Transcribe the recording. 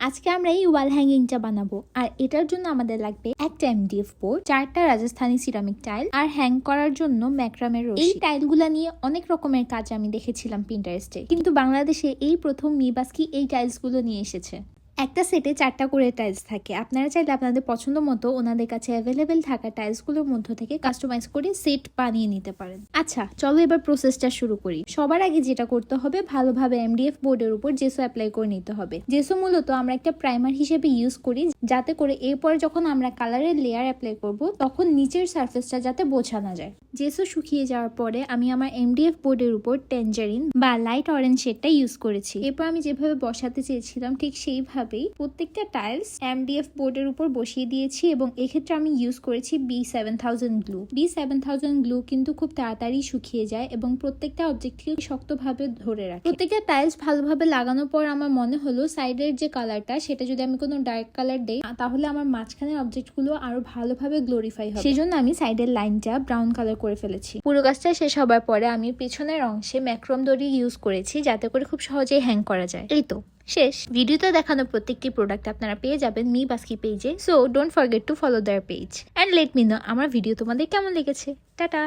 আজকে আমরা এই ওয়াল হ্যাঙ্গিংটা বানাবো, আর এটার জন্য আমাদের লাগবে একটা এমডিএফ বোর্ড, 4টা রাজস্থানী সিরামিক টাইল, আর হ্যাং করার জন্য ম্যাক্রামের রশি। এই টাইলগুলা নিয়ে অনেক রকমের কাজ আমি দেখেছিলাম পিন্টারেস্টে, কিন্তু বাংলাদেশে এই প্রথম মিবাস্কি এই টাইলস গুলো নিয়ে এসেছে। একটা সেটে 4টা করে টাইলস থাকে। আপনারা চাইলে আপনাদের পছন্দ মতো ওনাদের কাছে অ্যাভেলেবেল থাকা টাইলসগুলোর মধ্য থেকে কাস্টমাইজ করে সেট বানিয়ে নিতে পারেন। আচ্ছা, চলো এবার প্রসেসটা শুরু করি। সবার আগে যেটা করতে হবে, ভালোভাবে এমডিএফ বোর্ডের উপর জেসো অ্যাপ্লাই করে নিতে হবে। জেসো মূলত আমরা একটা প্রাইমার হিসেবে ইউজ করি, যাতে করে এরপরে যখন আমরা কালারের লেয়ার অ্যাপ্লাই করব তখন নিচের সারফেসটা যাতে বোঝা না যায়। জেসো শুকিয়ে যাওয়ার পরে আমি আমার এমডিএফ বোর্ডের উপর ট্যাঞ্জারিন বা লাইট অরেঞ্জ শেডটা ইউজ করেছি। এরপর আমি যেভাবে বসাতে চেয়েছিলাম ঠিক সেইভাবে প্রত্যেকটা টাইলস এমডিএফ বোর্ডের উপর বসিয়ে দিয়েছি, এবং এক্ষেত্রে আমি ইউজ করেছি B7000 গ্লু। B7000 গ্লু কিন্তু খুব তাড়াতাড়ি শুকিয়ে যায় এবং প্রত্যেকটা অবজেক্টকে শক্তভাবে ধরে রাখে। প্রত্যেকটা টাইলস ভালোভাবে লাগানোর পর আমার মনে হলো সাইডের যে কালারটা সেটা যদি আমি কোনো ডার্ক কালার দেই তাহলে আমার মাঝখানের অবজেক্টগুলো আরো ভালোভাবে গ্লোরিফাই হবে। সেজন্য আমি সাইডের লাইনটা ব্রাউন কালার করে ফেলেছি। পুরো কাজটা শেষ হবার পরে আমি পেছনের অংশে ম্যাক্রোম দড়ি ইউজ করেছি, যাতে করে খুব সহজেই হ্যাং করা যায়। এই তো শেষ। ভিডিওতে দেখানো প্রত্যেকটি প্রোডাক্ট আপনারা পেয়ে যাবেন মিবাস্কি পেজে, so don't forget to follow there page and let me no আমার ভিডিও তোমাদের কেমন লেগেছে। টাটা।